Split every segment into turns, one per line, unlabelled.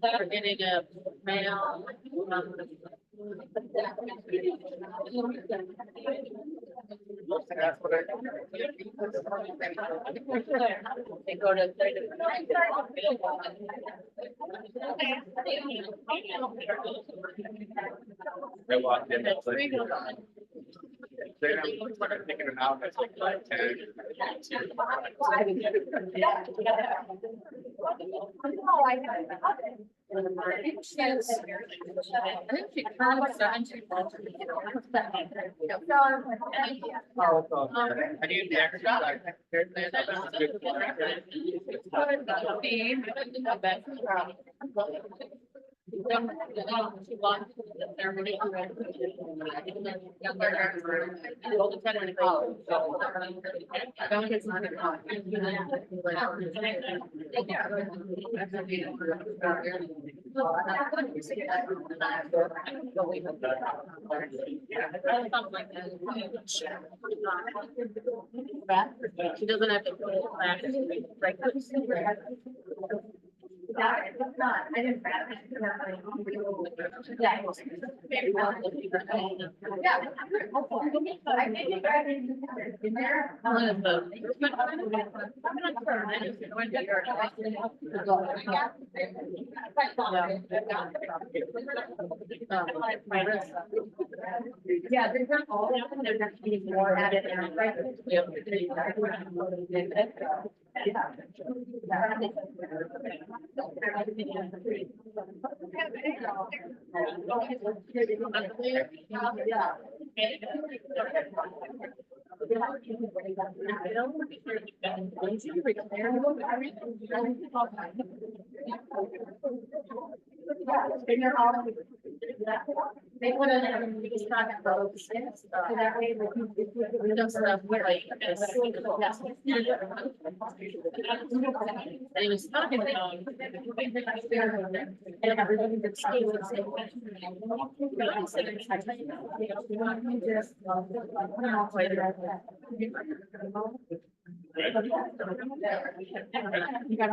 We're getting a mail. They go to
I walked in, it's like, they're thinking about it's like 10. I need the extra.
She doesn't have to go back.
I didn't. Yeah, there's not all of them. There's actually more added. They put it in the stock both so that way we don't stuff like
They was talking about
and everybody that's You got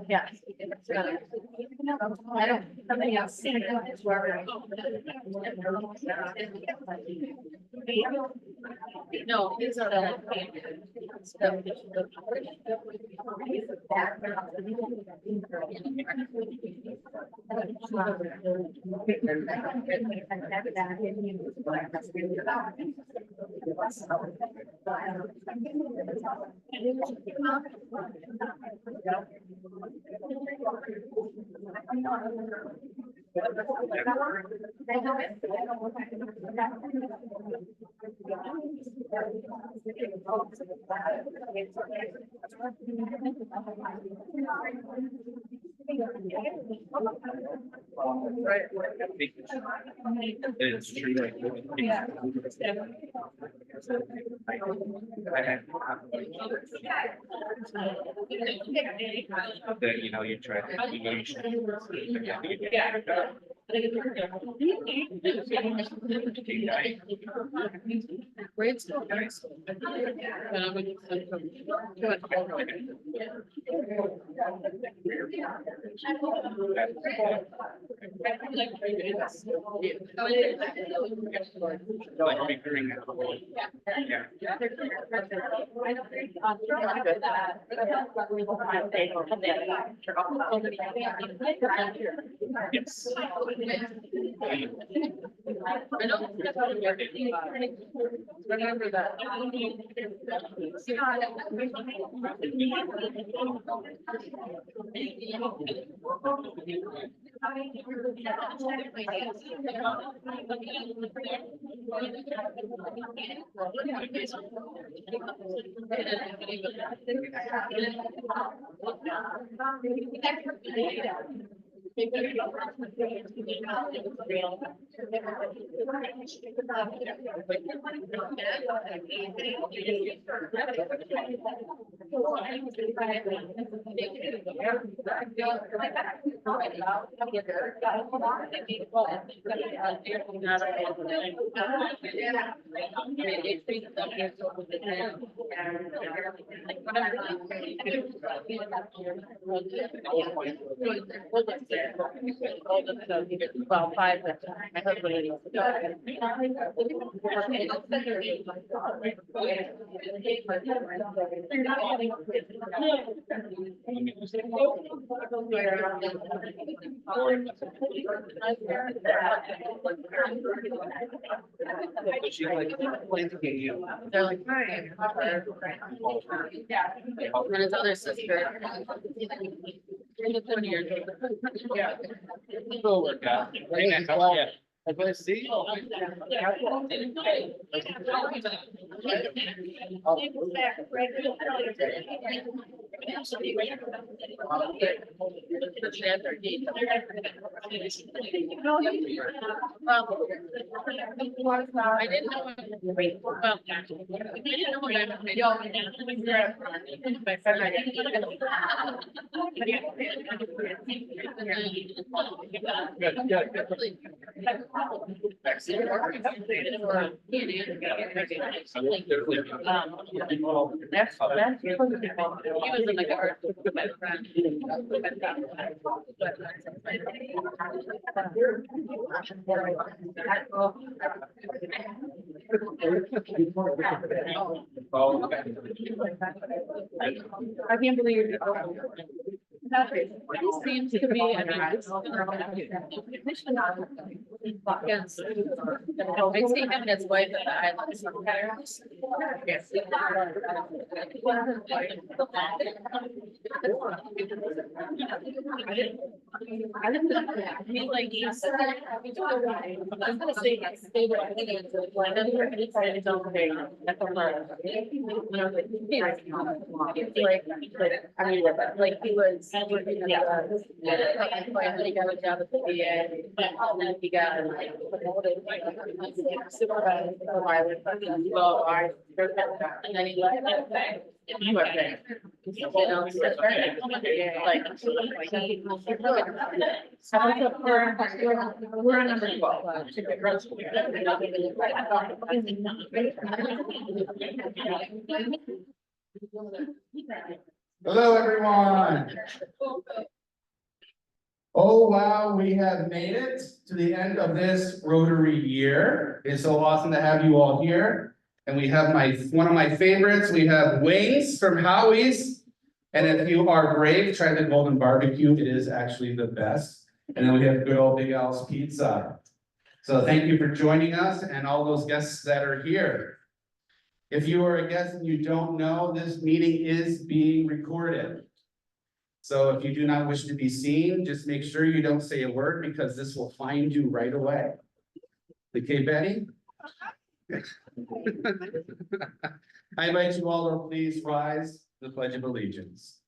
yeah. I don't, somebody else.
No, these are the.
It's true. That, you know, you try to, you should.
Grade school, high school. But I would send from.
Like figuring out. Yeah. Yes.
I know. Remember that. Well, five, my husband.
She like plans to get you.
They're like, hi. And his other sister. 20 years old.
Yeah. It'll work out. Yeah. If I see.
I didn't know. Well, I didn't know what my he was in the garden with my friend.
Oh, okay.
I can't believe it. He seems to be, I mean, it's. Yes. I see him and his wife at the island sometimes. Yes. I didn't, he's like, he's. I'm gonna say, stay there. I think it's like, I don't pay. That's a lot. Like, I mean, like he was. He got a job at the VA, and then he got like promoted, like supervisor, well, and then he left that thing. You were there. You know, so it's very, like, we're on number 12.
Hello, everyone. Oh, wow, we have made it to the end of this Rotary year. It's so awesome to have you all here. And we have one of my favorites. We have wings from Howie's. And if you are brave, try the golden barbecue. It is actually the best. And then we have good old Big Al's Pizza. So thank you for joining us and all those guests that are here. If you are a guest and you don't know, this meeting is being recorded. So if you do not wish to be seen, just make sure you don't say a word because this will find you right away. Okay, Betty? I invite you all to please rise to the Pledge of Allegiance.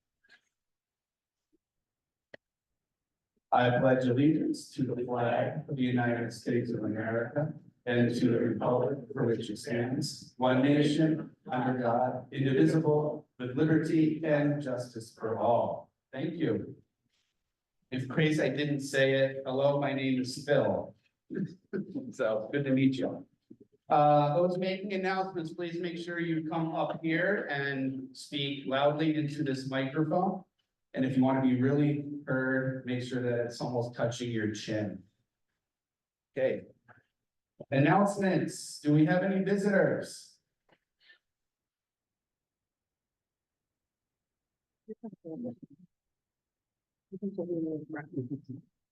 I pledge allegiance to the flag of the United States of America and to the republic for which it stands, one nation, under God, indivisible, with liberty and justice for all. Thank you. In case I didn't say it, hello, my name is Phil. So good to meet you. Those making announcements, please make sure you come up here and speak loudly into this microphone. And if you want to be really heard, make sure that it's almost touching your chin. Okay. Announcements. Do we have any visitors?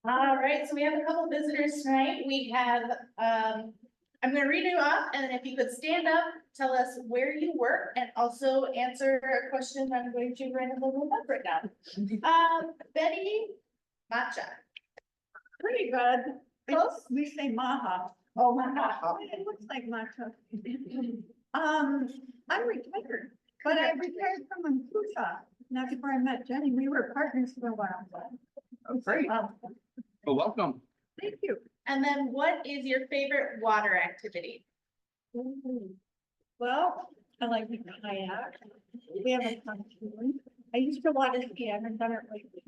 All right, so we have a couple visitors tonight. We have, I'm gonna read you off, and then if you could stand up, tell us where you work, and also answer a question I'm going to randomly look up right now. Betty Matcha.
Pretty good.
Close?
We say maha.
Oh, Maha.
It looks like matcha. I'm retired, but I retired from Mancusa. That's where I met Jenny. We were partners for a while.
Oh, great. Well, welcome.
Thank you.
And then what is your favorite water activity?
Well, I like to kayak. We have a pontoon. I used to water ski. I haven't done it lately.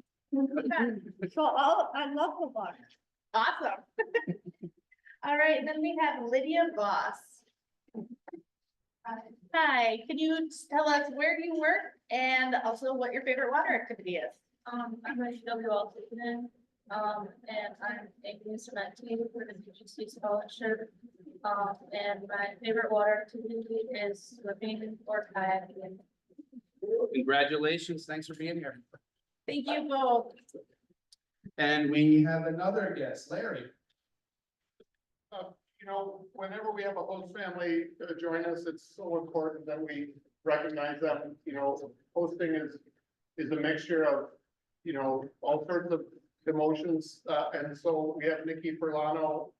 So I love the water.
Awesome. All right, then we have Lydia Voss. Hi, can you tell us where you work and also what your favorite water activity is?
I'm a WL student, and I'm a instrument team for the PGC scholarship. And my favorite water activity is swimming or kayaking.
Congratulations. Thanks for being here.
Thank you both.
And we have another guest, Larry.
You know, whenever we have a host family join us, it's so important that we recognize them. You know, hosting is a mixture of, you know, all sorts of emotions. And so we have Nikki Furlano,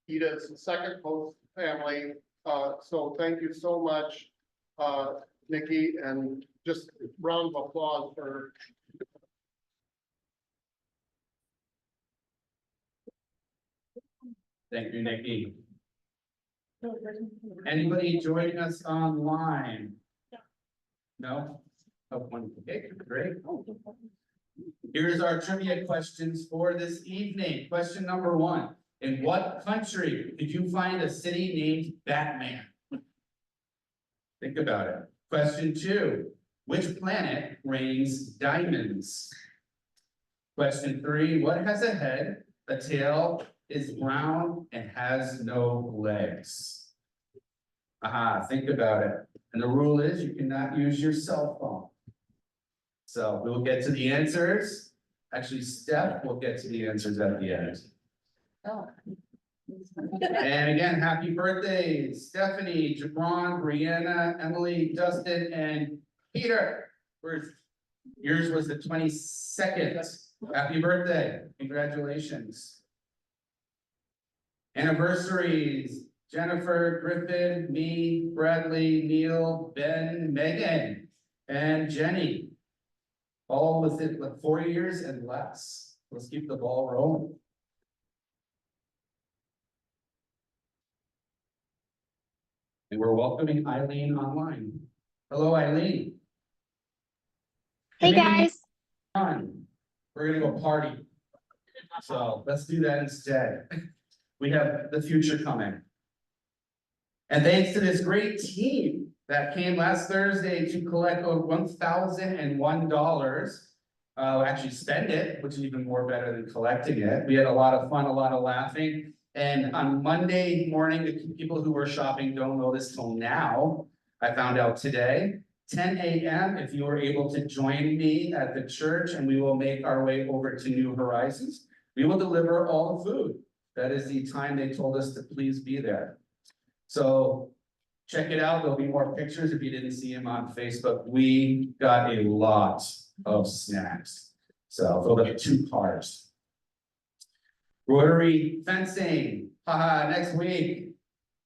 Ida's second host family. So thank you so much, Nikki, and just round of applause for.
Thank you, Nikki. Anybody joining us online? No? Oh, one, okay, great. Here's our trivia questions for this evening. Question number 1. In what country did you find a city named Batman? Think about it. Question 2. Which planet rains diamonds? Question 3. What has a head, a tail, is brown, and has no legs? Aha, think about it. And the rule is you cannot use your cell phone. So we'll get to the answers. Actually, Steph will get to the answers at the end.
Oh.
And again, happy birthdays, Stephanie, Jabron, Brianna, Emily, Dustin, and Peter. Yours was the 22nd. Happy birthday. Congratulations. Anniversaries, Jennifer, Griffin, me, Bradley, Neil, Ben, Megan, and Jenny. all within like 4 years and less. Let's keep the ball rolling. And we're welcoming Eileen online. Hello, Eileen.
Hey
Come in
guys,
on. We're gonna go party. So let's do that instead. We have the future coming. And thanks to this great team that came last Thursday to collect over $1,001. Actually spend it, which is even more better than collecting it. We had a lot of fun, a lot of laughing. And on Monday morning, the people who were shopping don't know this till now. I found out today, 10 a.m. if you were able to join me at the church and we will make our way over to New Horizons. We will deliver all the food. That is the time they told us to please be there. So check it out. There'll be more pictures if you didn't see them on Facebook. We got a lot of snacks. So filled up 2 cars. Rotary fencing, next week.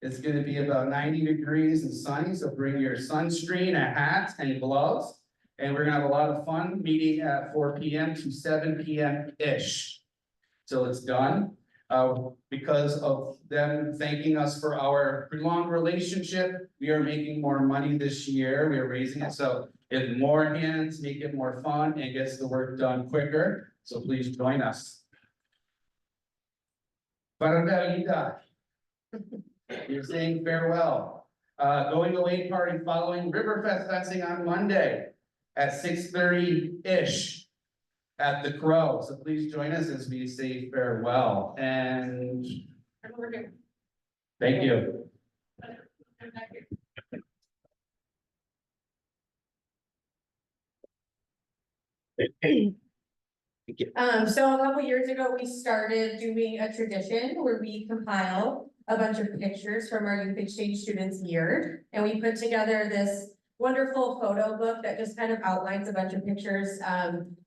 It's gonna be about 90 degrees and sunny, so bring your sunscreen, a hat, and gloves. And we're gonna have a lot of fun meeting at 4 p.m. to 7 p.m.-ish. Till it's done. Because of them thanking us for our prolonged relationship, we are making more money this year. We are raising it, so if more hands make it more fun and gets the work done quicker. So please join us. Barangay, you're saying farewell. Going away party following Riverfest fencing on Monday at 6:30-ish at the Crow. So please join us as we say farewell and thank you.
So a couple years ago, we started doing a tradition where we compile a bunch of pictures from our youth exchange students' year. And we put together this wonderful photo book that just kind of outlines a bunch of pictures.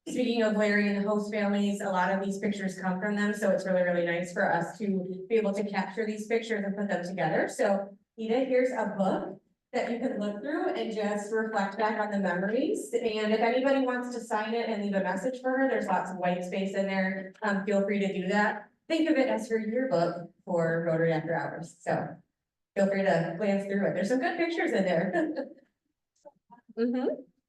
Speaking of Larry and the host families, a lot of these pictures come from them. So it's really, really nice for us to be able to capture these pictures and put them together. So Ida, here's a book that you can look through and just reflect back on the memories. And if anybody wants to sign it and leave a message for her, there's lots of white space in there. Feel free to do that. Think of it as her yearbook for Rotary After Hours. So feel free to glance through it. There's some good pictures in there.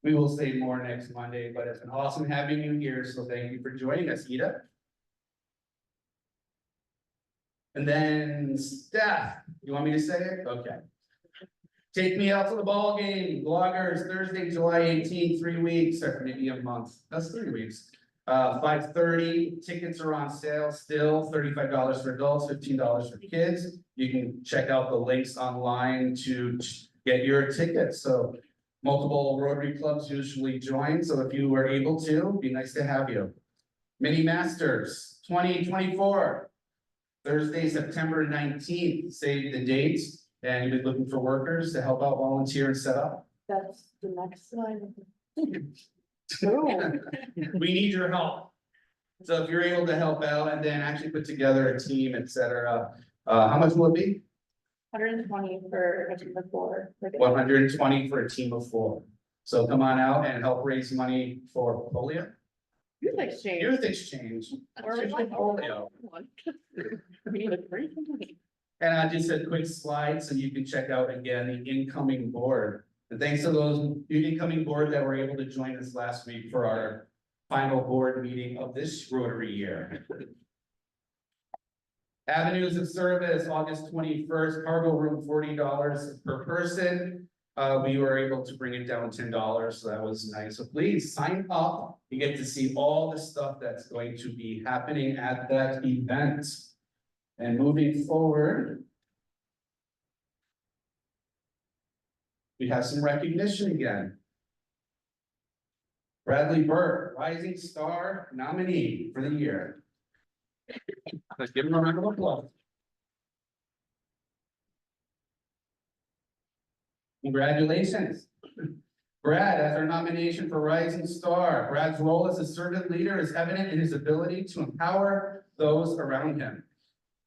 We will say more next Monday, but it's been awesome having you here. So thank you for joining us, Ida. And then Steph, you want me to say it? Okay. Take me out to the ball game, Bloggers, Thursday, July 18th, 3 weeks, or maybe a month. That's 3 weeks. 5:30, tickets are on sale still, $35 for adults, $15 for kids. You can check out the links online to get your tickets. So multiple Rotary clubs usually join. So if you were able to, it'd be nice to have you. Mini Masters 2024, Thursday, September 19th, save the date. And you've been looking for workers to help out, volunteer and set up.
That's the next slide.
We need your help. So if you're able to help out and then actually put together a team, etc. How much will it be?
120 for a team of 4.
120 for a team of 4. So come on out and help raise money for polio.
Youth exchange.
Youth exchange.
Or we like
polio.
We need a great company.
And I just a quick slide so you can check out again the incoming board. And thanks to those incoming board that were able to join us last week for our final board meeting of this Rotary year. Avenues of service, August 21st, cargo room $40 per person. We were able to bring it down $10, so that was nice. So please sign up. You get to see all the stuff that's going to be happening at that event. And moving forward, we have some recognition again. Bradley Burke, Rising Star nominee for the year. Let's give him a round of applause. Congratulations. Brad has our nomination for Rising Star. Brad's role as a servant leader is evident in his ability to empower those around him.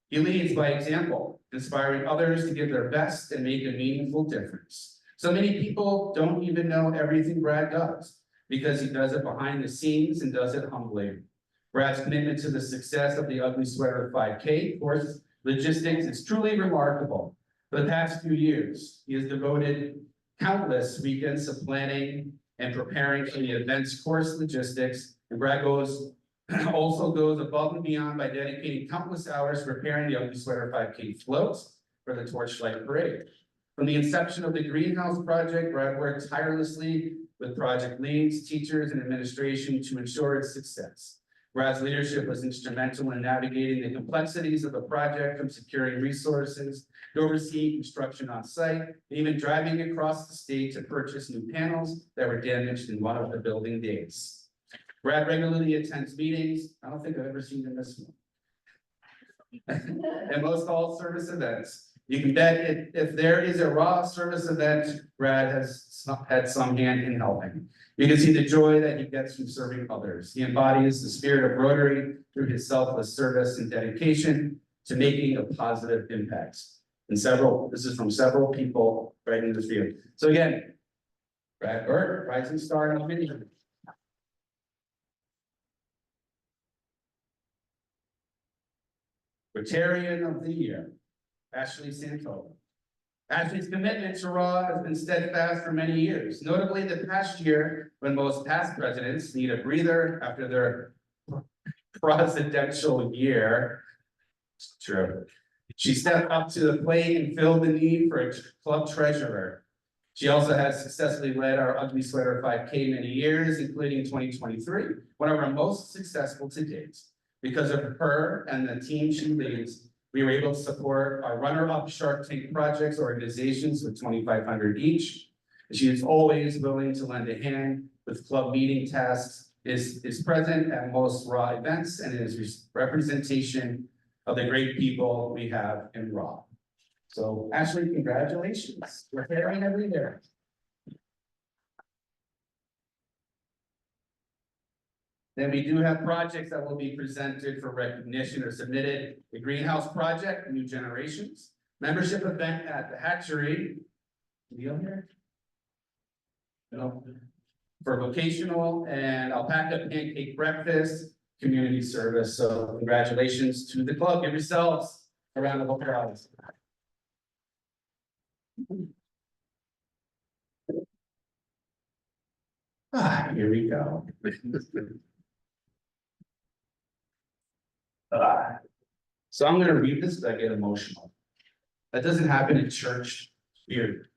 He leads by example, inspiring others to give their best and make a meaningful difference. So many people don't even know everything Brad does, because he does it behind the scenes and does it humbly. Brad's commitment to the success of the Ugly Sweater 5K course logistics is truly remarkable. For the past few years, he has devoted countless weekends to planning and preparing for the event's course logistics, and Brad also goes above and beyond by dedicating countless hours preparing the Ugly Sweater 5K floats for the Torchlight Parade. From the inception of the greenhouse project, Brad worked tirelessly with project leads, teachers, and administration to ensure its success. Brad's leadership was instrumental in navigating the complexities of the project, from securing resources to overseeing construction on site, and even driving across the state to purchase new panels that were damaged in one of the building days. Brad regularly attends meetings. I don't think I've ever seen him miss one. And most all service events. You can bet if there is a RAH service event, Brad has had some hand in helping. You can see the joy that he gets from serving others. He embodies the spirit of Rotary through his selfless service and dedication to making a positive impact. This is from several people right in this field. So again, Brad Burt, rising star in the video. Rotarian of the Year, Ashley Santola. Ashley's commitment to RAH has been steadfast for many years, notably the past year when most past presidents need a breather after their presidential year. It's true. She stepped up to the plate and filled the need for a club treasurer. She also has successfully led our Ugly Sweater 5K many years, including 2023, one of our most successful to date. Because of her and the team she leads, we were able to support our runner-up Shark Tank projects organizations with $2,500 each. She is always willing to lend a hand with club meeting tasks, is present at most RAH events, and is representation of the great people we have in RAH. So Ashley, congratulations. We're hearing every year. Then we do have projects that will be presented for recognition or submitted. The Greenhouse Project, New Generations, membership event at the Hatchery. Deal here? No. For vocational and alpaca pancake breakfast, community service. So congratulations to the club. Give yourselves a round of applause. Here we go. So I'm gonna read this, but I get emotional. That doesn't happen in church. Weird.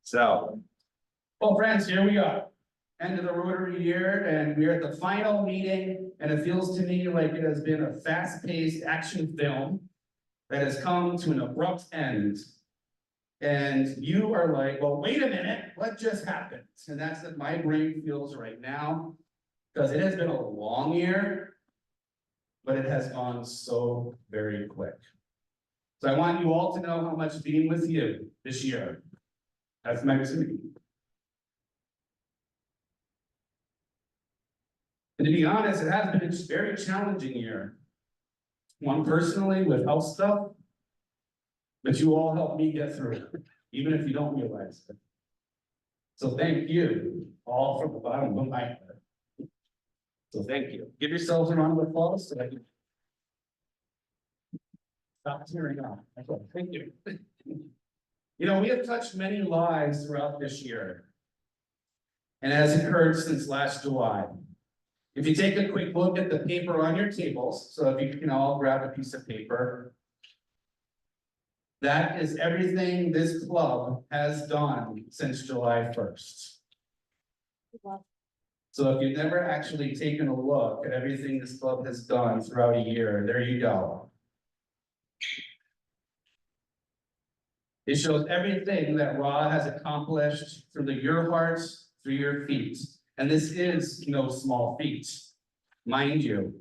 So, well, friends, here we are. End of the Rotary year, and we're at the final meeting, and it feels to me like it has been a fast-paced action film that has come to an abrupt end. And you are like, well, wait a minute, what just happened? And that's what my brain feels right now, because it has been a long year, but it has gone so very quick. So I want you all to know how much being with you this year has meant to me. And to be honest, it has been a very challenging year. One personally with health stuff, but you all helped me get through it, even if you don't realize it. So thank you all from the bottom of my heart. So thank you. Give yourselves a round of applause so I can stop tearing off. Thank you. You know, we have touched many lives throughout this year, and has occurred since last July. If you take a quick look at the paper on your tables, so if you can all grab a piece of paper, that is everything this club has done since July 1st. So if you've never actually taken a look at everything this club has done throughout a year, there you go. It shows everything that RAH has accomplished through your hearts, through your feet. And this is no small feat, mind you.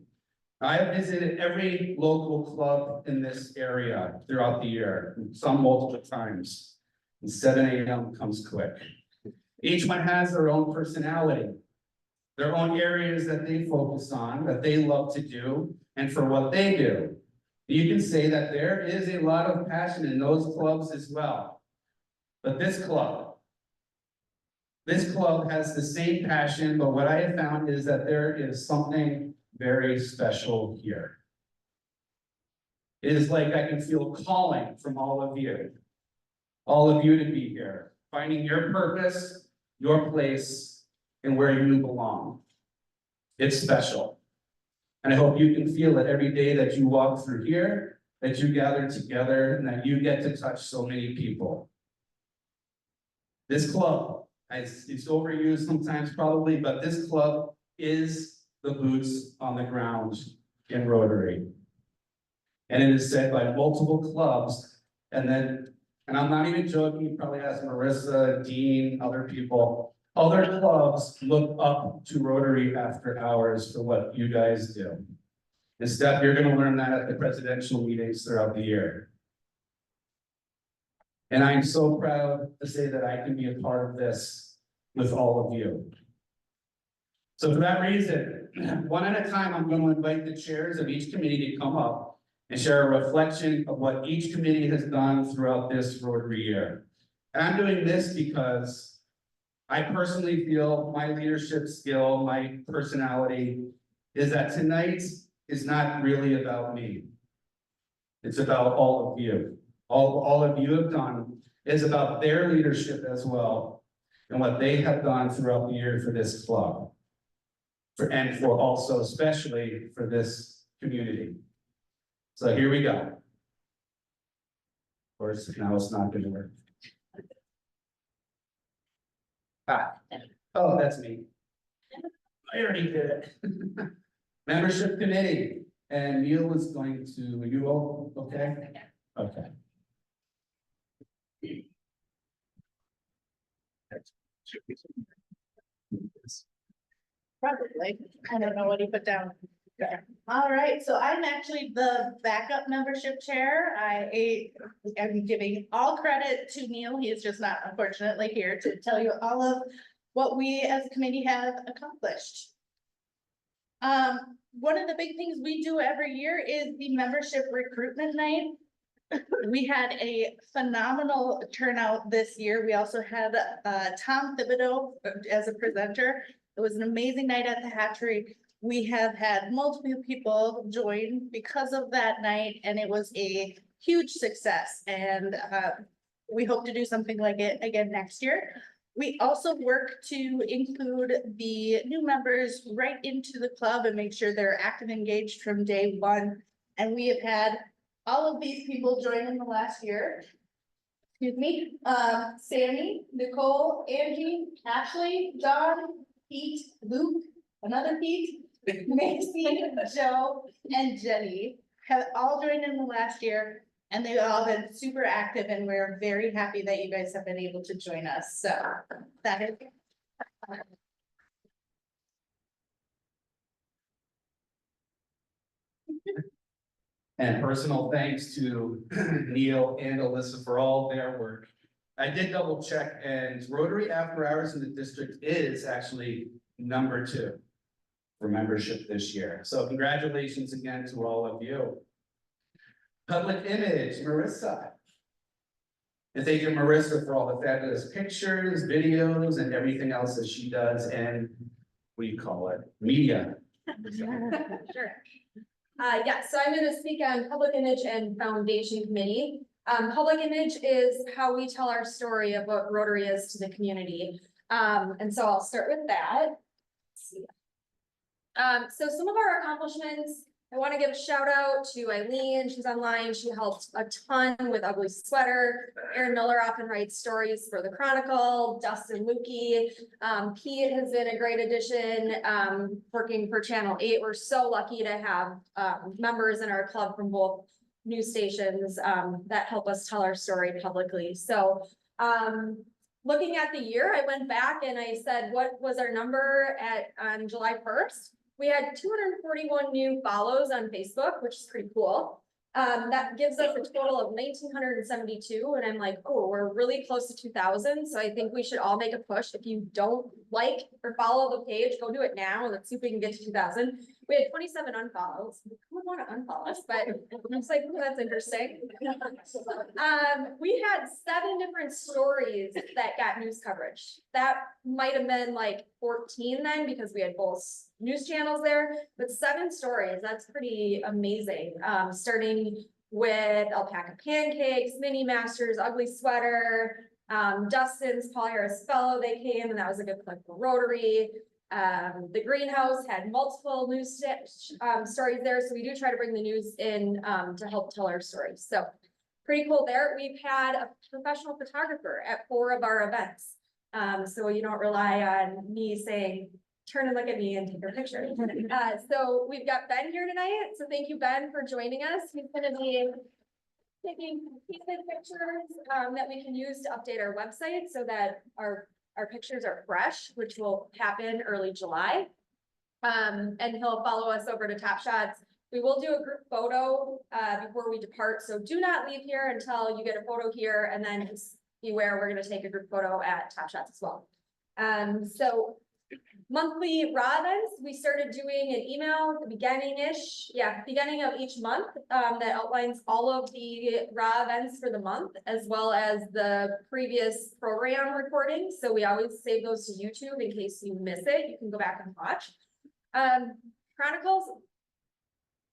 I have visited every local club in this area throughout the year, some multiple times. And 7 a.m. comes quick. Each one has their own personality, their own areas that they focus on, that they love to do, and for what they do. You can say that there is a lot of passion in those clubs as well. But this club This club has the same passion, but what I have found is that there is something very special here. It is like I can feel calling from all of you to be here, finding your purpose, your place, and where you belong. It's special. And I hope you can feel it every day that you walk through here, that you gather together, and that you get to touch so many people. This club, it's overused sometimes probably, but this club is the boots on the ground in Rotary. And it is said by multiple clubs, and I'm not even joking, you probably asked Marissa, Dean, other people. Other clubs look up to Rotary after hours for what you guys do. And Steph, you're gonna learn that at the presidential meetings throughout the year. And I'm so proud to say that I can be a part of this with all of you. So for that reason, one at a time, I'm going to invite the chairs of each committee to come up and share a reflection of what each committee has done throughout this Rotary year. And I'm doing this because I personally feel my leadership skill, my personality, is that tonight is not really about me. It's about all of you. All of you have done is about their leadership as well, and what they have done throughout the year for this club. And for also especially for this community. So here we go. Of course, now it's not gonna work. Oh, that's me. I already did it. Membership committee, and Neil is going to, are you all okay? Okay.
Probably. I don't know what he put down. There. All right, so I'm actually the backup membership chair. I'm giving all credit to Neil. He is just not unfortunately here to tell you all of what we as a committee have accomplished. One of the big things we do every year is the membership recruitment night. We had a phenomenal turnout this year. We also had Tom Thibodeau as a presenter. It was an amazing night at the hatchery. We have had multiple people join because of that night, and it was a huge success. And we hope to do something like it again next year. We also work to include the new members right into the club and make sure they're active and engaged from day one. And we have had all of these people join in the last year. Excuse me, Sammy, Nicole, Angie, Ashley, John, Pete, Luke, another Pete, Macy, Joe, and Jenny have all joined in the last year, and they've all been super active, and we're very happy that you guys have been able to join us. So that is.
And personal thanks to Neil and Alyssa for all their work. I did double check, and Rotary After Hours in the district is actually number 2 for membership this year. So congratulations again to all of you. Public image, Marissa. And thank you, Marissa, for all the fabulous pictures, videos, and everything else that she does, and what do you call it? Media.
Sure. Yeah, so I'm gonna speak on public image and foundation committee. Public image is how we tell our story of what Rotary is to the community. And so I'll start with that. Let's see. So some of our accomplishments, I want to give a shout out to Eileen. She's online. She helped a ton with Ugly Sweater. Erin Miller often writes stories for the Chronicle. Dustin Lukey. Pete has been a great addition, working for Channel 8. We're so lucky to have members in our club from both news stations that help us tell our story publicly. So looking at the year, I went back and I said, what was our number on July 1st? We had 241 new follows on Facebook, which is pretty cool. That gives us a total of 1,972. And I'm like, oh, we're really close to 2,000. So I think we should all make a push. If you don't like or follow the page, go do it now. Let's see if we can get to 2,000. We had 27 unfollows. Who would want to unfollow us? But it's like, oh, that's interesting. We had 7 different stories that got news coverage. That might have been like 14 then because we had both news channels there, but 7 stories. That's pretty amazing. Starting with alpaca pancakes, mini masters, ugly sweater, Dustin's Paul Harris Fellow, they came and that was a good clip for Rotary. The greenhouse had multiple news stories there. So we do try to bring the news in to help tell our stories. So pretty cool there. We've had a professional photographer at 4 of our events. So you don't rely on me saying, turn and look at me and take your picture. So we've got Ben here tonight. So thank you, Ben, for joining us. He's gonna be taking pictures that we can use to update our website so that our pictures are fresh, which will happen early July. And he'll follow us over to Top Shots. We will do a group photo before we depart. So do not leave here until you get a photo here, and then just beware, we're gonna take a group photo at Top Shots as well. So monthly RAH events, we started doing an email at the beginning of each month that outlines all of the RAH events for the month, as well as the previous program recordings. So we always save those to YouTube in case you miss it. You can go back and watch. Chronicles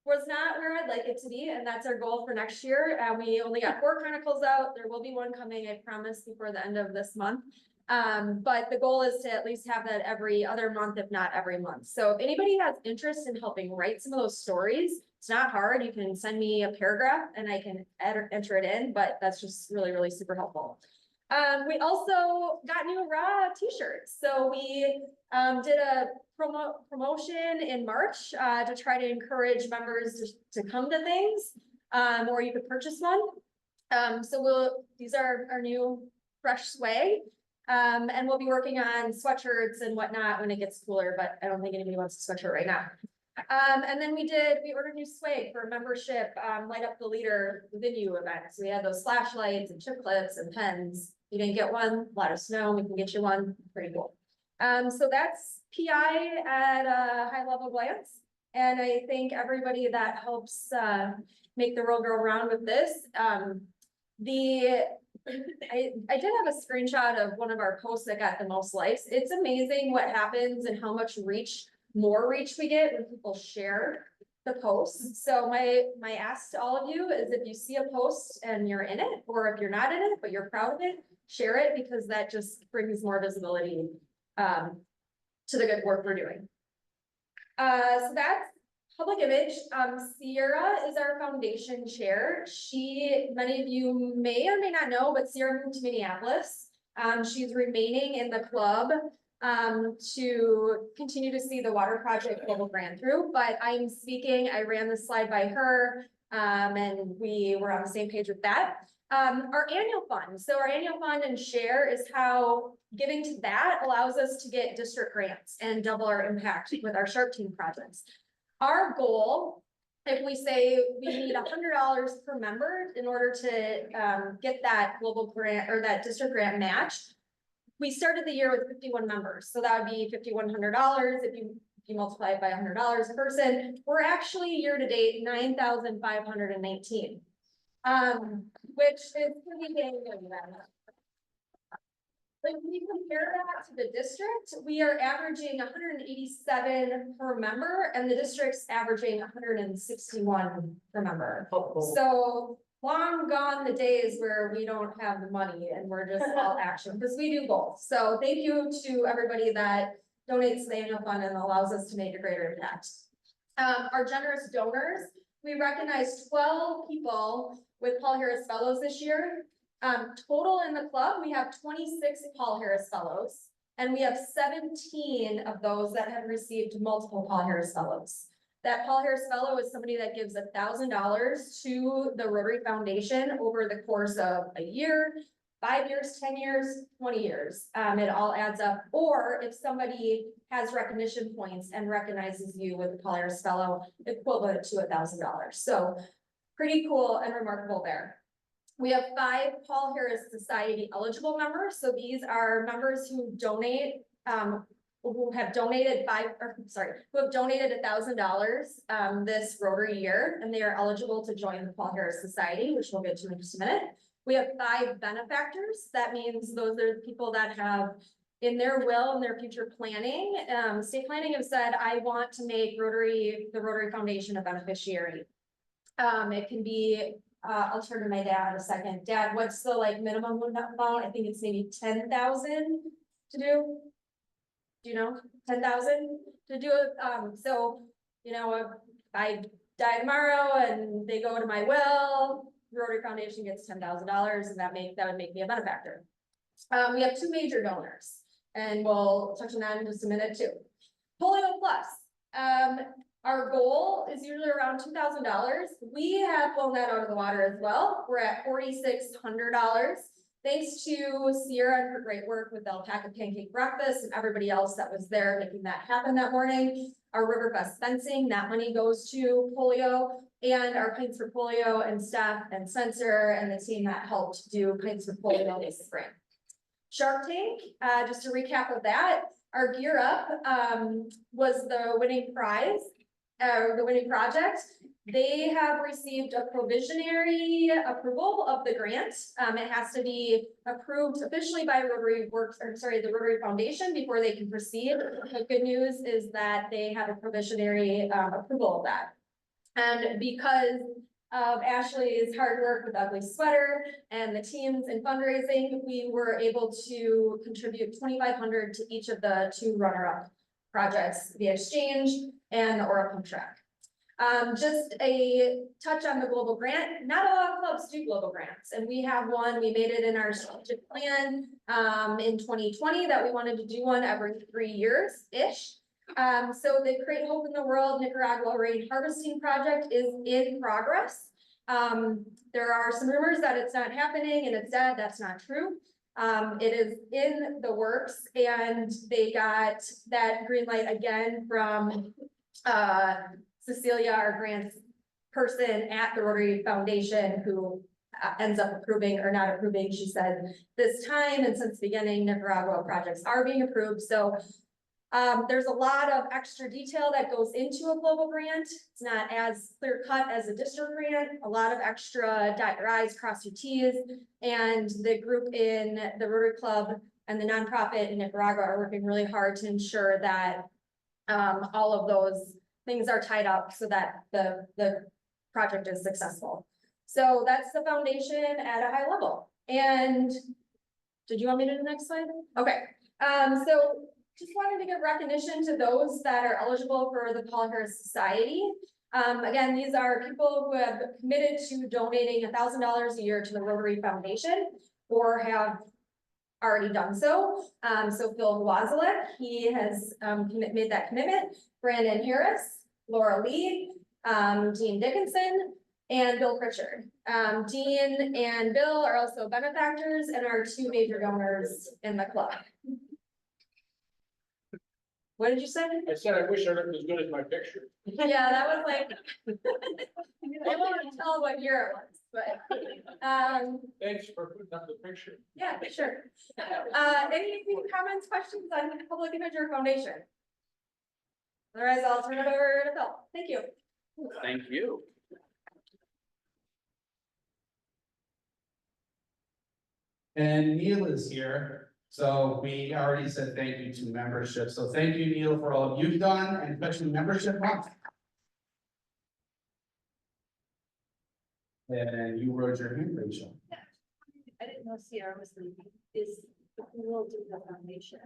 was not where I'd like it to be, and that's our goal for next year. We only got 4 Chronicles out. There will be one coming, I promise, before the end of this month. But the goal is to at least have that every other month, if not every month. So if anybody has interest in helping write some of those stories, it's not hard. You can send me a paragraph and I can enter it in, but that's just really, really super helpful. We also got new RAH t-shirts. So we did a promotion in March to try to encourage members to come to things, or you could purchase one. So these are our new fresh swag. And we'll be working on sweatshirts and whatnot when it gets cooler, but I don't think anybody wants a sweatshirt right now. And then we ordered new swag for membership, Light Up the Leader venue event. So we had those flashlights and chip clips and pens. If you didn't get one, let us know. We can get you one. Pretty cool. So that's PI at a high level glance. And I thank everybody that helps make the world go around with this. I did have a screenshot of one of our posts that got the most likes. It's amazing what happens and how much more reach we get when people share the posts. So my ask to all of you is if you see a post and you're in it, or if you're not in it, but you're proud of it, share it, because that just brings more visibility to the good work we're doing. So that's public image. Sierra is our foundation chair. Many of you may or may not know, but Sierra moved to Minneapolis. She's remaining in the club to continue to see the water project global grant through, but I ran the slide by her, and we were on the same page with that. Our annual fund. So our annual fund and share is how giving to that allows us to get district grants and double our impact with our Sharp Team projects. Our goal, if we say we need $100 per member in order to get that global grant or that district grant matched, we started the year with 51 members. So that would be $5,100 if you multiply it by $100 a person. We're actually year to date 9,519, which is pretty dang good. If we compare that to the district, we are averaging 187 per member, and the district's averaging 161 per member. Oh, cool. So long gone the days where we don't have the money and we're just all action, because we do both. So thank you to everybody that donates to the annual fund and allows us to make a greater impact. Our generous donors, we recognized 12 people with Paul Harris Fellows this year. Total in the club, we have 26 Paul Harris Fellows, and we have 17 of those that have received multiple Paul Harris Fellows. That Paul Harris Fellow is somebody that gives $1,000 to the Rotary Foundation over the course of a year, 5 years, 10 years, 20 years. It all adds up. Or if somebody has recognition points and recognizes you with the Paul Harris Fellow, equivalent to $1,000. So pretty cool and remarkable there. We have 5 Paul Harris Society eligible members. So these are members who donate who have donated who have donated $1,000 this Rotary year, and they are eligible to join the Paul Harris Society, which we'll get to in just a minute. We have 5 benefactors. That means those are the people that have in their will and their future planning, state planning have said, I want to make the Rotary Foundation a beneficiary. It can be, I'll turn to my dad in a second. Dad, what's the like minimum amount? I think it's maybe 10,000 to do. Do you know, 10,000 to do it? So, you know, if I die tomorrow and they go to my will, the Rotary Foundation gets $10,000 and that would make me a benefactor. We have 2 major donors and we'll touch on that in just a minute too. Polio Plus, our goal is usually around $2,000. We have blown that out of the water as well. We're at $4,600. Thanks to Sierra and her great work with the alpaca pancake breakfast and everybody else that was there making that happen that morning. Our Riverfest fencing, that money goes to polio, and our Pints for Polio and staff and Spencer and the team that helped do Pints for Polio this spring. Shark Tank, just a recap of that, our Gear Up was the winning prize, the winning project. They have received a provisionary approval of the grant. It has to be approved officially by the Rotary Foundation before they can proceed. The good news is that they have a provisionary approval of that. And because of Ashley's hard work with Ugly Sweater and the teams in fundraising, we were able to contribute $2,500 to each of the 2 runner-up projects, the Exchange and the Aura Pump Track. Just a touch on the global grant. Not a lot of clubs do global grants, and we have one. We made it in our strategic plan in 2020 that we wanted to do one every 3 years-ish. So the Create Hope in the World Nicaragua Rain Harvesting Project is in progress. There are some rumors that it's not happening and it's dead. That's not true. It is in the works, and they got that green light again from Cecilia, our grants person at the Rotary Foundation, who ends up approving or not approving. She said this time and since the beginning, Nicaragua projects are being approved. So there's a lot of extra detail that goes into a global grant. It's not as clear cut as a district grant. A lot of extra dot your I's, cross your T's, and the group in the Rotary Club and the nonprofit in Nicaragua are working really hard to ensure that all of those things are tied up so that the project is successful. So that's the foundation at a high level. And did you want me to do the next slide? Okay. So just wanted to give recognition to those that are eligible for the Paul Harris Society. Again, these are people who have committed to donating $1,000 a year to the Rotary Foundation or have already done so. So Phil Wazalek, he has made that commitment. Brandon Harris, Laura Lee, Dean Dickinson, and Bill Pritchard. Dean and Bill are also benefactors and are 2 major donors in the club. What did you say?
I said, I wish I looked as good as my picture.
Yeah, that was like, I won't tell what year it was, but,
Thanks for putting up the picture.
yeah, sure. Any comments, questions on the Public Image or Foundation? Otherwise, I'll turn it over to Phil. Thank you.
Thank you. And Neil is here. So we already said thank you to membership. So thank you, Neil, for all you've done, and especially membership month. And you wrote your hand, Rachel.
I didn't know Sierra was leaving. Who will do the foundation?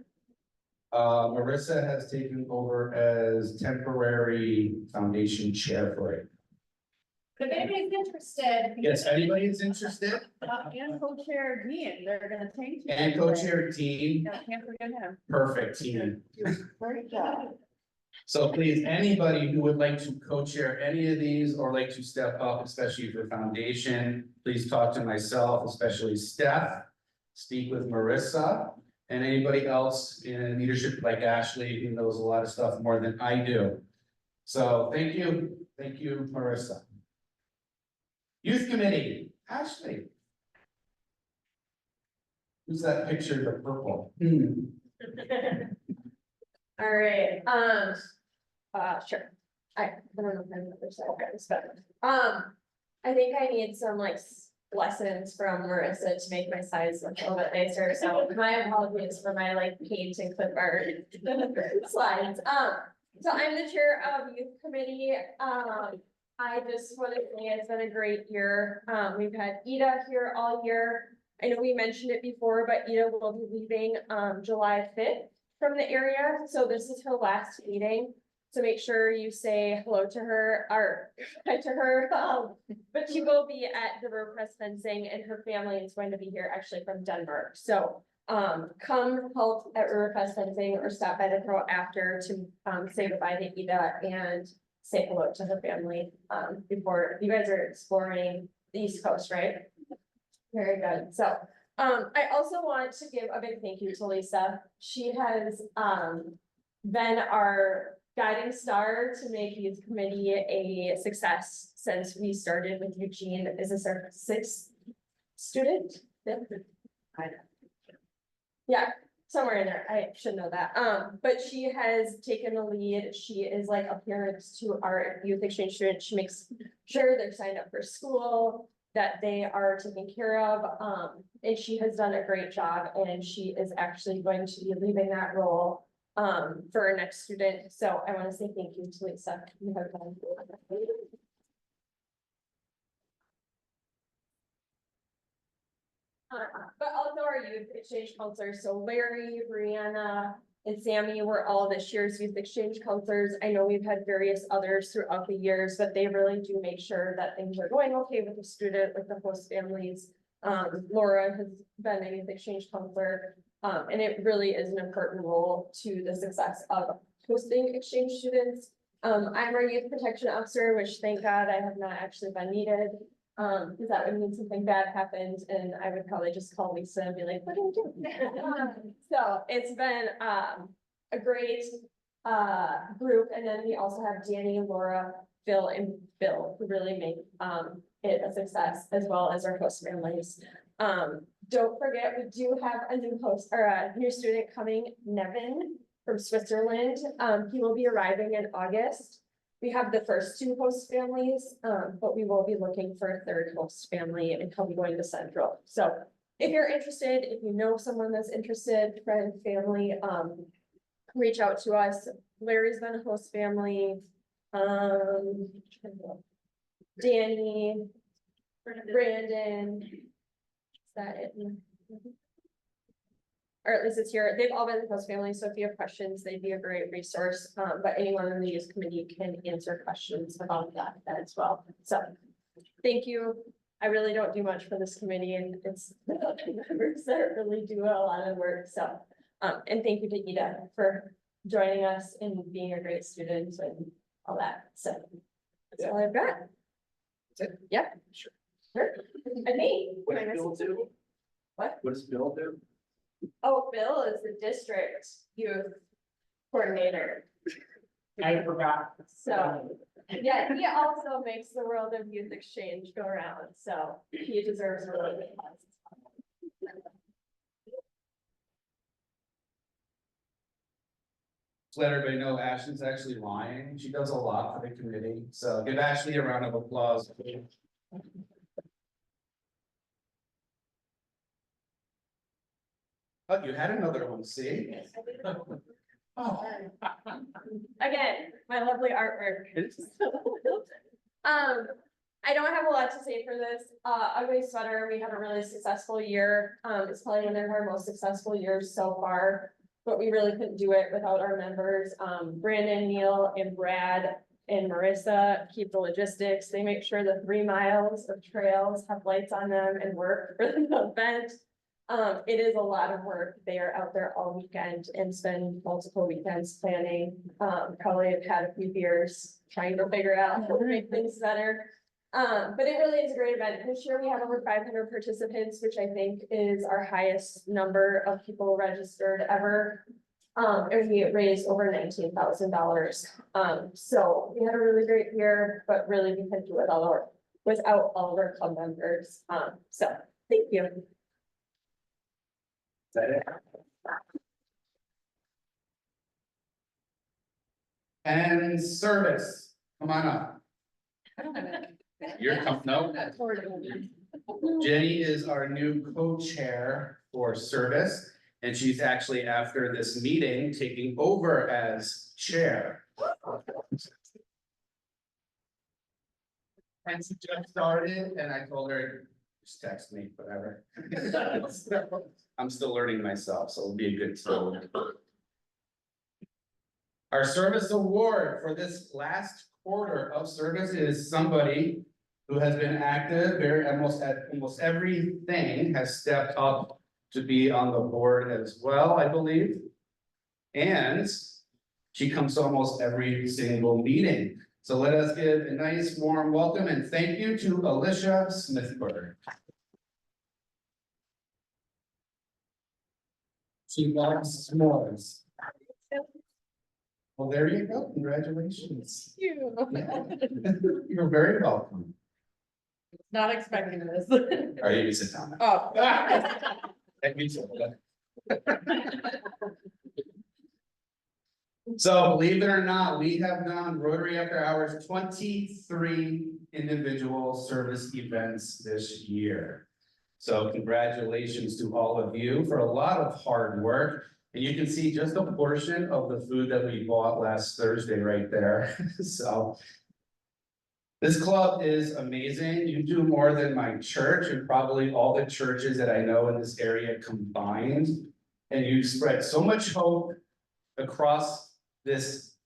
Marissa has taken over as temporary foundation chair for it.
If anybody's interested.
Yes, anybody is interested?
And co-chair Dean, they're gonna change. it.
And co-chair Dean,
Yeah, can't forget him.
perfect team.
Great job.
So please, anybody who would like to co-chair any of these or like to step up, especially for foundation, please talk to myself, especially Steph. Speak with Marissa and anybody else in leadership like Ashley, who knows a lot of stuff more than I do. So thank you, Marissa. Youth Committee, Ashley. Who's that picture, the purple?
All right, sure. I don't know if I'm the other side of this, but, I think I need some like lessons from Marissa to make my size look a little bit nicer, so my apologies for my like paint and clip art slides. So I'm the chair of youth committee. I just want to say it's been a great year. We've had Ida here all year. I know we mentioned it before, but Ida will be leaving, July 5th from the area, so this is her last meeting. So make sure you say hello to her, or hi to her, but she will be at the road press fencing and her family is going to be here actually from Denver. So come help at River Crest fencing or stop by the pro after to say goodbye to Ida and say hello to her family before you guys are exploring the East Coast, right? Very good. So I also want to give a big thank you to Lisa. She has been our guiding star to make youth committee a success since we started with Eugene. Is this our 6th student? Yeah, somewhere in there. I should know that. But she has taken the lead. She is like a parent to our youth exchange students. She makes sure they're signed up for school, that they are taken care of. And she has done a great job and she is actually going to be leaving that role for our next student. So I want to say thank you to Lisa. You have done. But also our youth exchange counselors, so Larry, Brianna, and Sammy were all this year's youth exchange counselors. I know we've had various others throughout the years, but they really do make sure that things are going okay with the student, with the host families. Laura has been a youth exchange counselor, and it really is an important role to the success of hosting exchange students. I'm our youth protection officer, which thank God I have not actually been needed. Because that would mean something bad happened and I would probably just call Lisa and be like, what do we do? So it's been a great group. And then we also have Danny, Laura, Phil, and Bill who really make it a success, as well as our host families. Don't forget, we do have a new host or a new student coming, Nevin from Switzerland. He will be arriving in August. We have the first 2 host families, but we will be looking for a 3rd host family and he'll be going to Central. So if you're interested, if you know someone that's interested, friend, family, reach out to us. Larry's been a host family. Danny, Brandon. Is that it? Or at least it's here. They've all been in host families, so if you have questions, they'd be a great resource. But anyone in the youth committee can answer questions about that as well. So thank you. I really don't do much for this committee and it's the members that really do a lot of work. So and thank you to Ida for joining us and being a great student and all that. So that's all I've got. Yeah, sure. And me.
What does Bill do?
What?
What does Bill do?
Oh, Bill is the district youth coordinator.
I forgot.
So, yeah, he also makes the world of youth exchange go around, so he deserves a really good applause.
Just let everybody know Ashley's actually lying. She does a lot for the committee, so give Ashley a round of applause. Oh, you had another one, see? Oh.
Again, my lovely artwork. I don't have a lot to say for this. Ugly Sweater, we had a really successful year. It's probably one of our most successful years so far, but we really couldn't do it without our members. Brandon, Neil, and Brad and Marissa keep the logistics. They make sure the 3 miles of trails have lights on them and work for the event. It is a lot of work. They are out there all weekend and spend multiple weekends planning. Probably have had a few beers trying to figure out how to make things better. But it really is a great event. This year we had over 500 participants, which I think is our highest number of people registered ever. And we raised over $19,000. So we had a really great year, but really we couldn't do it all without all of our club members. So thank you.
Is that it? And service, come on up. You're no. Jenny is our new co-chair for service, and she's actually, after this meeting, taking over as chair. And she just started, and I told her, just text me, whatever. I'm still learning myself, so it'll be a good tool. Our service award for this last quarter of service is somebody who has been active, very almost everything, has stepped up to be on the board as well, I believe. And she comes to almost every single meeting. So let us give a nice warm welcome and thank you to Alicia Smithberg. She loves s'mores. Well, there you go. Congratulations.
You.
You're very welcome.
Not expecting this.
All right, you sit down.
Oh.
Thank you so much. So believe it or not, we have done Rotary After Hours 23 individual service events this year. So congratulations to all of you for a lot of hard work. And you can see just a portion of the food that we bought last Thursday right there. So this club is amazing. You do more than my church and probably all the churches that I know in this area combined. And you spread so much hope across this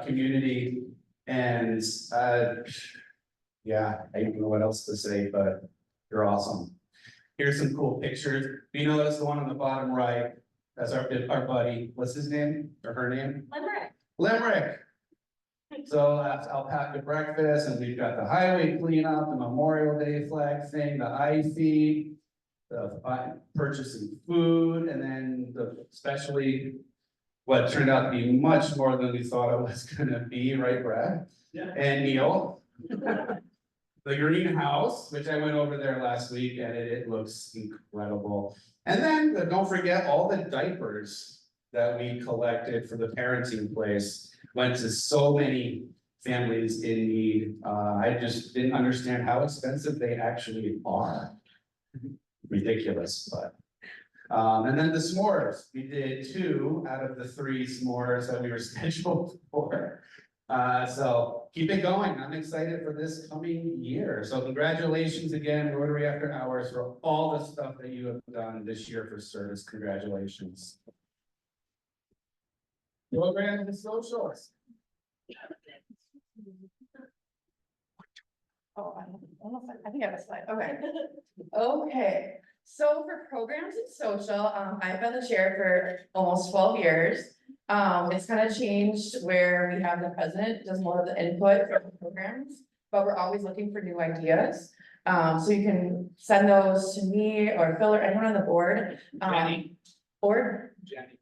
community. And yeah, I don't know what else to say, but you're awesome. Here's some cool pictures. You notice the one on the bottom right, that's our buddy, what's his name or her name? Limerick. So that's alpaca breakfast, and we've got the highway cleanup, the Memorial Day flag thing, the IFE, the purchasing food, and then especially what turned out to be much more than we thought it was gonna be, right, Brad?
Yeah.
And Neil. The greenhouse, which I went over there last week, and it looks incredible. And then don't forget all the diapers that we collected for the parenting place. Went to so many families in need. I just didn't understand how expensive they actually are. Ridiculous, but. And then the s'mores, we did 2 out of the 3 s'mores that we were scheduled for. So keep it going. I'm excited for this coming year. So congratulations again, Rotary After Hours, for all the stuff that you have done this year for service. Congratulations. Programs and socials.
Oh, I think I have a slide. Okay. Okay. So for programs and social, I've been the chair for almost 12 years. It's kind of changed where we have the president does more of the input for the programs, but we're always looking for new ideas. So you can send those to me or Phil or anyone on the board.
Jenny.
Or
Jenny.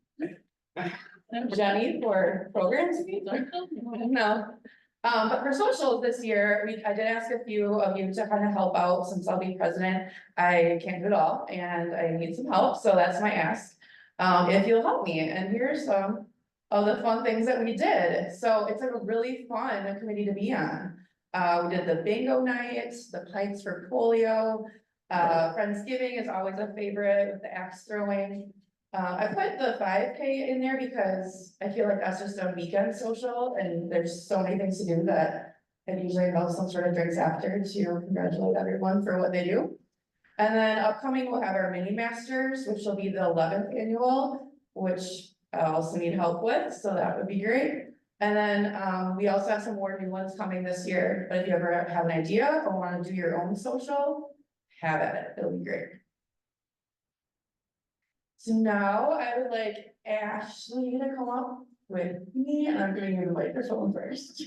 Jenny for programs. No. But for socials this year, I did ask a few of you to kind of help out since I'll be president. I can't do it all and I need some help, so that's my ask. If you'll help me, and here's some of the fun things that we did. So it's a really fun committee to be on. We did the bingo night, the pints for polio. Friendsgiving is always a favorite with the axe throwing. I put the 5K in there because I feel like that's just a weekend social and there's so many things to do that I usually have some sort of drinks after to congratulate everyone for what they do. And then upcoming, we'll have our mini masters, which will be the 11th annual, which I also need help with, so that would be great. And then we also have some more new ones coming this year, but if you ever have an idea or want to do your own social, have at it, it'll be great. So now I would like Ashley to come up with me, and I'm giving you the microphone first.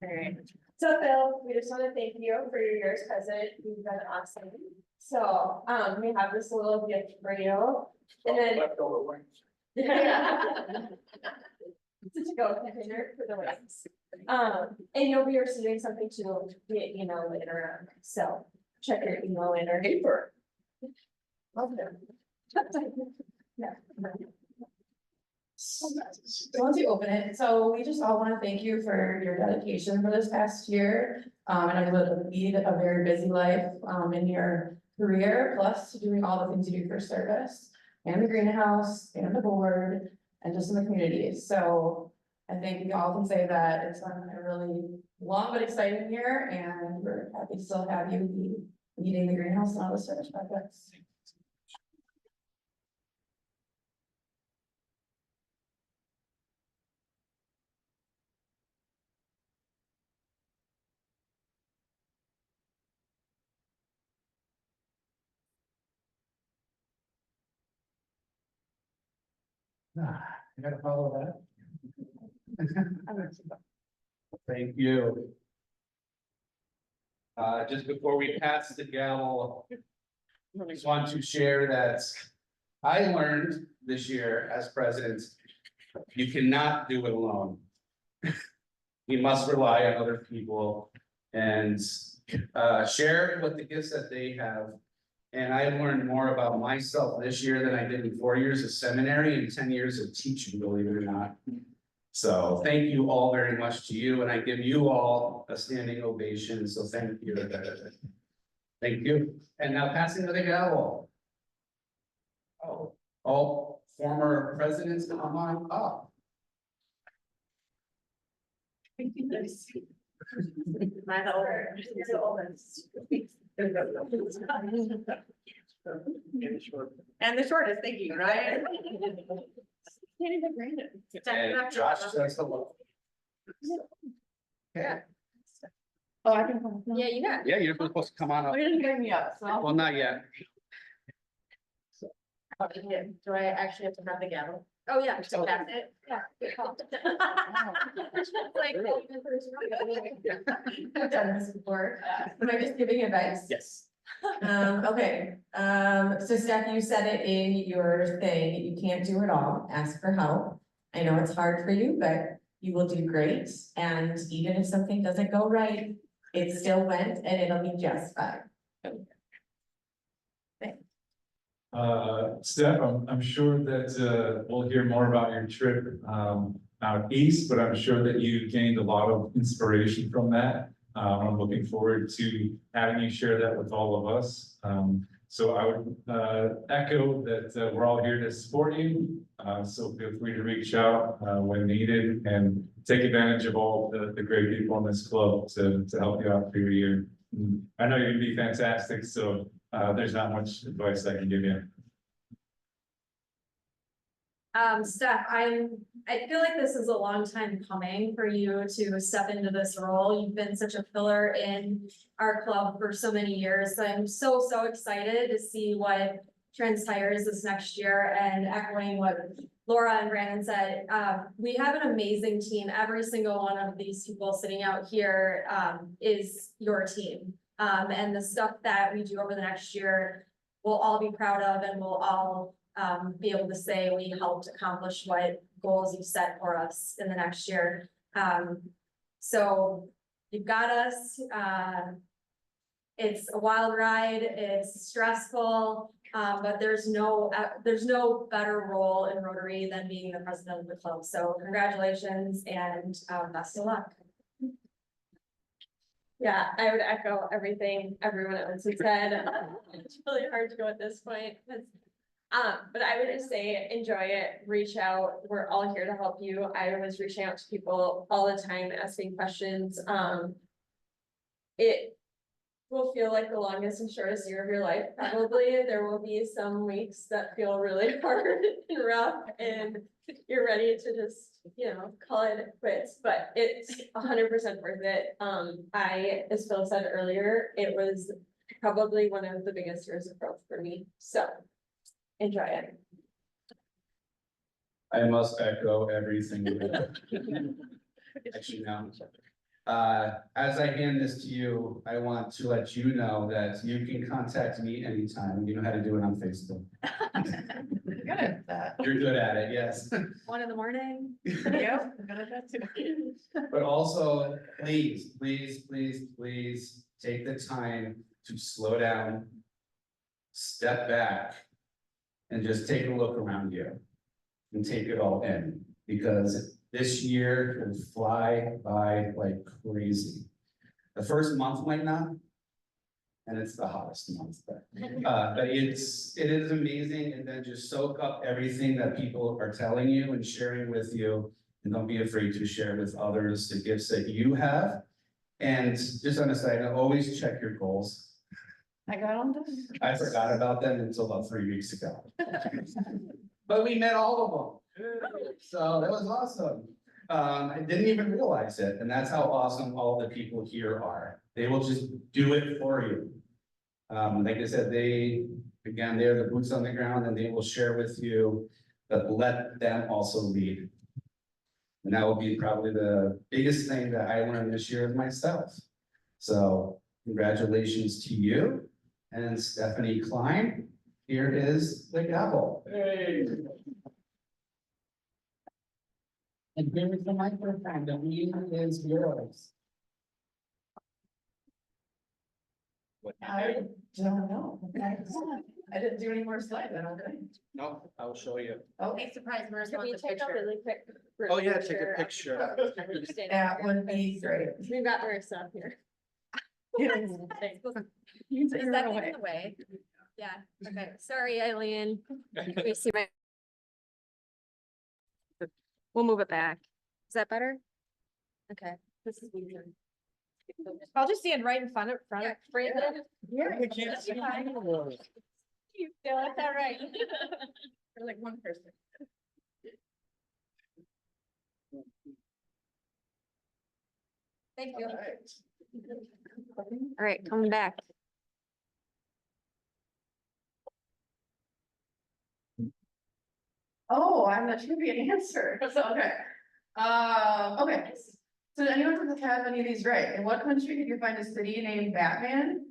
Alright, so Phil, we just want to thank you for your year as president, you've been awesome. So, we have this little gift for you, and then.
Leftover wings.
To go container for the wings. And you'll be receiving something to via email later on, so check your email later.
Paper.
Okay. Yeah.
So once you open it, so we just all want to thank you for your dedication for this past year. And I know that you lead a very busy life, in your career, plus doing all the things you do for service. And the greenhouse, and the board, and just in the community, so I think we all can say that it's been a really long but exciting year, and we're happy to still have you be leading the greenhouse and all the service projects.
I gotta follow that. Thank you. Just before we pass the gavel, just want to share that I learned this year as president, you cannot do it alone. You must rely on other people and share what the gifts that they have. And I learned more about myself this year than I did in 4 years of seminary and 10 years of teaching, believe it or not. So thank you all very much to you, and I give you all a standing ovation, so thank you. Thank you, and now passing the gavel. Oh, all former presidents come on up.
My older. And the shortest, thank you, Ryan. Can't even grade it.
And Josh says hello. Okay,
Oh, I can come.
Yeah, you got.
yeah, you're supposed to come on up.
You didn't bring me up, so.
Well, not yet.
Do I actually have to have the gavel?
Oh, yeah.
So pass it?
Yeah, good call.
Like, I've done this before, am I just giving advice?
Yes.
Okay, so Steph, you said it in your thing, you can't do it all, ask for help. I know it's hard for you, but you will do great, and even if something doesn't go right, it still went and it'll be just fine.
Steph, I'm sure that, we'll hear more about your trip, out east, but I'm sure that you gained a lot of inspiration from that. I'm looking forward to having you share that with all of us. So I would, echo that, we're all here to support you. So feel free to reach out, when needed, and take advantage of all the great people in this club to help you out through your year. I know you're gonna be fantastic, so there's not much advice I can give you.
Steph, I feel like this is a long time coming for you to step into this role. You've been such a pillar in our club for so many years. I'm so excited to see what transpires this next year, and echoing what Laura and Brandon said, we have an amazing team. Every single one of these people sitting out here, is your team. And the stuff that we do over the next year, we'll all be proud of, and we'll all be able to say we helped accomplish what goals you set for us in the next year. So you've got us. It's a wild ride, it's stressful, but there's no better role in Rotary than being the president of the club. So congratulations and best of luck.
Yeah, I would echo everything everyone else has said. It's really hard to go at this point. But I would just say, enjoy it, reach out. We're all here to help you. I was reaching out to people all the time, asking questions. It will feel like the longest and shortest year of your life. Probably there will be some weeks that feel really hard and rough, and you're ready to just, call it quits, but it's 100% worth it. As Phil said earlier, it was probably one of the biggest years of growth for me, so enjoy it.
I must echo everything. Actually, no. As I hand this to you, I want to let you know that you can contact me anytime. You know how to do it on Facebook.
Good at that.
You're good at it, yes.
1 a.m.
Yep, I'm good at that too.
But also, please, take the time to slow down, step back, and just take a look around you. and take it all in, because this year will fly by like crazy. The first month might not, and it's the hottest month, but it is amazing, and then just soak up everything that people are telling you and sharing with you, and don't be afraid to share with others the gifts that you have. And just on a side note, always check your goals.
I got on this.
I forgot about them until about 3 weeks ago. But we met all of them. So that was awesome. I didn't even realize it, and that's how awesome all the people here are. They will just do it for you. Like I said, they're the boots on the ground, and they will share with you, but let them also lead. And that will be probably the biggest thing that I learned this year of myself. So congratulations to you and Stephanie Klein. Here is the gavel.
Hey.
And here is the microphone. The meeting is yours.
I don't know. I didn't do any more slides, I don't think.
No, I will show you.
Okay,
surprised Marissa wants a picture. Really quick.
Oh, yeah, take a picture.
that would be great.
We've got Marissa here. Thanks.
You
Is
take her
that thing
away.
in the way? Yeah, okay, sorry, Eileen. Let me see my. We'll move it back. Is that better? Okay, this is easier. I'll just stand right in front of Brandon.
Yeah.
We can't see.
You feel that's all right.
For like one person.
Thank you. All right, coming back.
Oh, I'm the trivia answer, so, okay. Okay, so did anyone have any of these right? In what country did you find a city named Batman?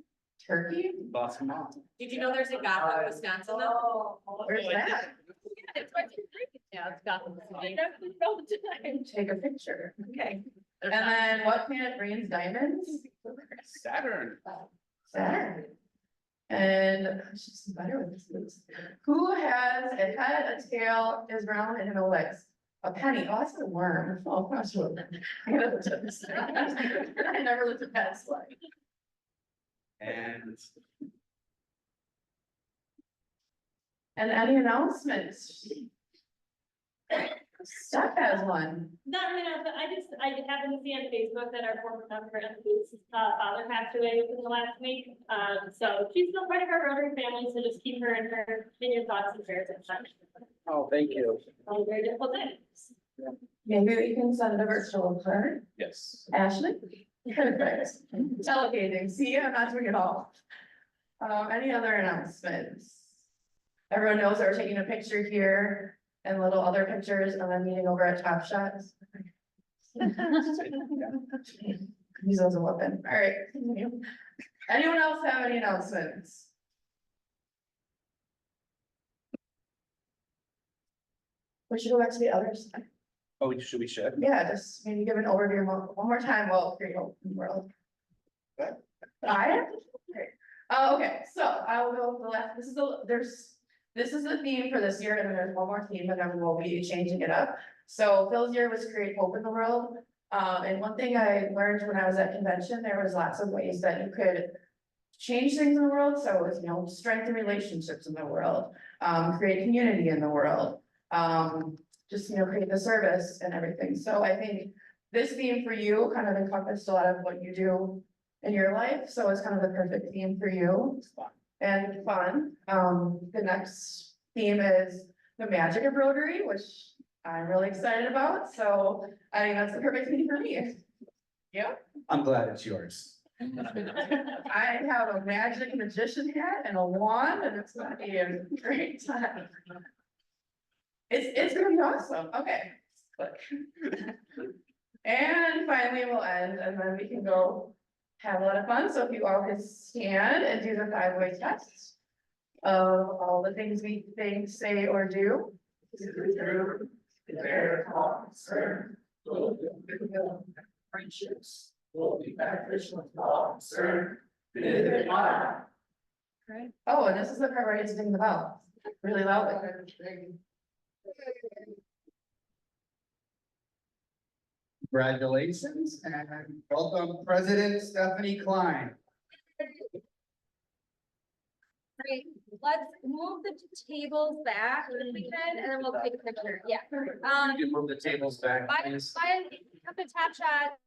Turkey?
Boston.
Did you know there's a Gotham, Wisconsin though?
Where's that?
Yeah, it's got them.
Take a picture.
Okay.
And then what planet rains diamonds?
Saturn.
Saturn. And I should see better with this. Who has a head, a tail, is round, and no legs? A penny. Oh, that's a worm. Oh, gosh. I gotta look at this. I never looked at that slide.
And
And any announcements? Steph has one.
Not right now, but I happened to see on Facebook that our former member of whose father passed away within the last week. So she's still part of our Rotary family, so just keep her in your thoughts and prayers and such.
Oh, thank you.
Very difficult times.
Maybe we can send a virtual card.
yes.
Ashley? Perfect. Delegating. See, I'm not doing it all. Any other announcements? Everyone knows that we're taking a picture here and little other pictures and then meeting over at Top Shots. Use those as a weapon. All right. Anyone else have any announcements? We should go back to the others.
Oh, should we share?
Yeah, just maybe give an overview one more time while create open world. I. Great. Okay, so I will go to the left. This is the theme for this year, and then there's one more theme, and then we'll be changing it up. So Phil's year was create hope in the world. And one thing I learned when I was at convention, there was lots of ways that you could change things in the world. So it was, you know, strengthen relationships in the world, create community in the world, just, you know, create the service and everything. So I think this theme for you kind of encompassed a lot of what you do in your life. So it's kind of the perfect theme for you and fun. The next theme is the magic of Rotary, which I'm really excited about. So I think that's the perfect theme for me. Yeah.
I'm glad it's yours.
I have a magic magician hat and a wand, and it's gonna be a great time. It's gonna be awesome. Okay. Click. And finally we'll end, and then we can go have a lot of fun. So if you all could stand and do the 5-way test of all the things we think, say, or do.
Friendships will be beneficial to all concerned.
Oh, and this is the part where I get to ding the bell really loudly.
Congratulations and welcome President Stephanie Klein.
Great, let's move the tables back if we can, and then we'll take a picture, yeah.
You can move the tables back,
Bye,
please.
bye, have the top shot.